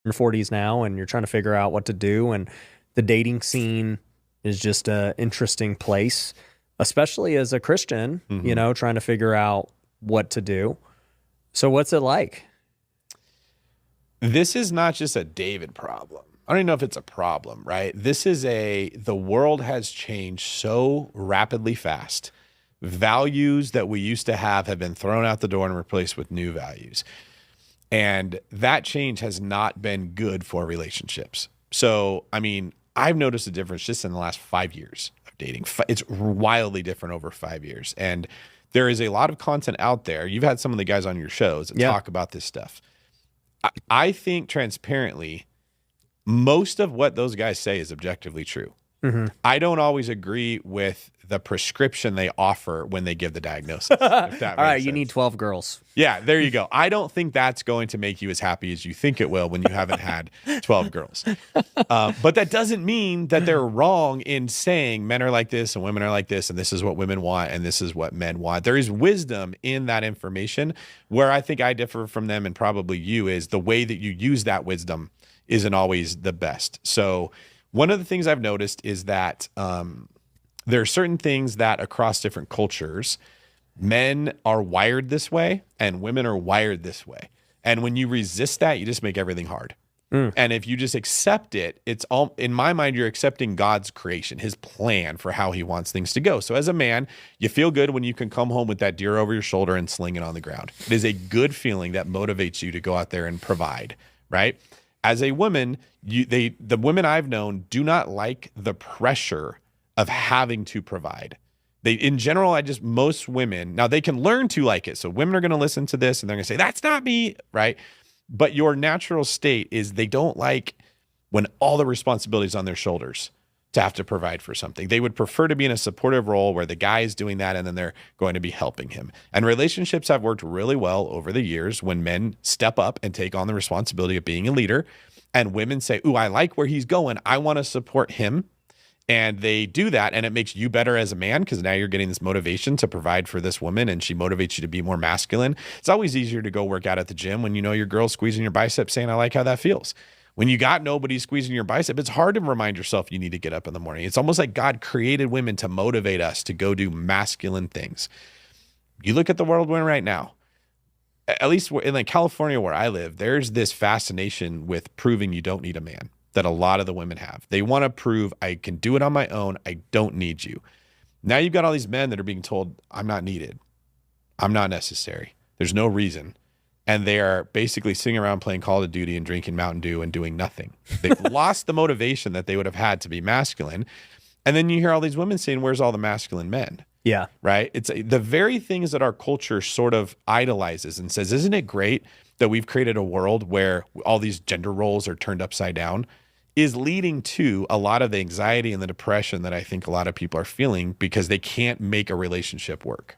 your 40s now and you're trying to figure out what to do. And the dating scene is just a interesting place, especially as a Christian, trying to figure out what to do. So what's it like? This is not just a David problem. I don't even know if it's a problem, right? The world has changed so rapidly fast. Values that we used to have been thrown out the door and replaced with new values. And that change has not been good for relationships. So, I mean, I've noticed a difference just in the last 5 years of dating. It's wildly different over 5 years. And there is a lot of content out there. You've had some of the guys on your shows that talk about this stuff. I think transparently, most of what those guys say is objectively true. Mm-hmm. I don't always agree with the prescription they offer when they give the diagnosis. If that makes All right, sense. you need 12 girls. Yeah, there you go. I don't think that's going to make you as happy as you think it will when you haven't had 12 girls. But that doesn't mean that they're wrong in saying men are like this and women are like this and this is what women want and this is what men want. There is wisdom in that information. Where I think I differ from them and probably you is the way that you use that wisdom isn't always the best. So one of the things I've noticed is that there are certain things that across different cultures, men are wired this way and women are wired this way. And when you resist that, you just make everything hard. And if you just accept it, it's all, in my mind, you're accepting God's creation, his plan for how he wants things to go. So as a man, you feel good when you can come home with that deer over your shoulder and sling it on the ground. It is a good feeling that motivates you to go out there and provide, right? As a woman, the women I've known do not like the pressure of having to provide. In general, most women, now they can learn to like it. So women are going to listen to this and they're going to say, that's not me, right? But your natural state is they don't like when all the responsibilities on their shoulders to have to provide for something. They would prefer to be in a supportive role where the guy is doing that and then they're going to be helping him. And relationships have worked really well over the years when men step up and take on the responsibility of being a leader and women say, ooh, I like where he's going. I want to support him. And they do that, and it makes you better as a man because now you're getting this motivation to provide for this woman, and she motivates you to be more masculine. It's always easier to go work out at the gym when you know your girl's squeezing your bicep saying, I like how that feels. When you got nobody squeezing your bicep, it's hard to remind yourself you need to get up in the morning. It's almost like God created women to motivate us to go do masculine things. You look at the world we're in right now, at least in like California where I live, there's this fascination with proving you don't need a man that a lot of the women have. They want to prove I can do it on my own. I don't need you. Now you've got all these men that are being told, I'm not needed. I'm not necessary. There's no reason. And they are basically sitting around playing Call of Duty and drinking Mountain Dew and doing nothing. They've lost the motivation that they would have had to be masculine. And then you hear all these women saying, where's all the masculine men? Yeah. Right? It's the very things that our culture sort of idolizes and says, isn't it great that we've created a world where all these gender roles are turned upside down? Is leading to a lot of the anxiety and the depression that I think a lot of people are feeling because they can't make a relationship work.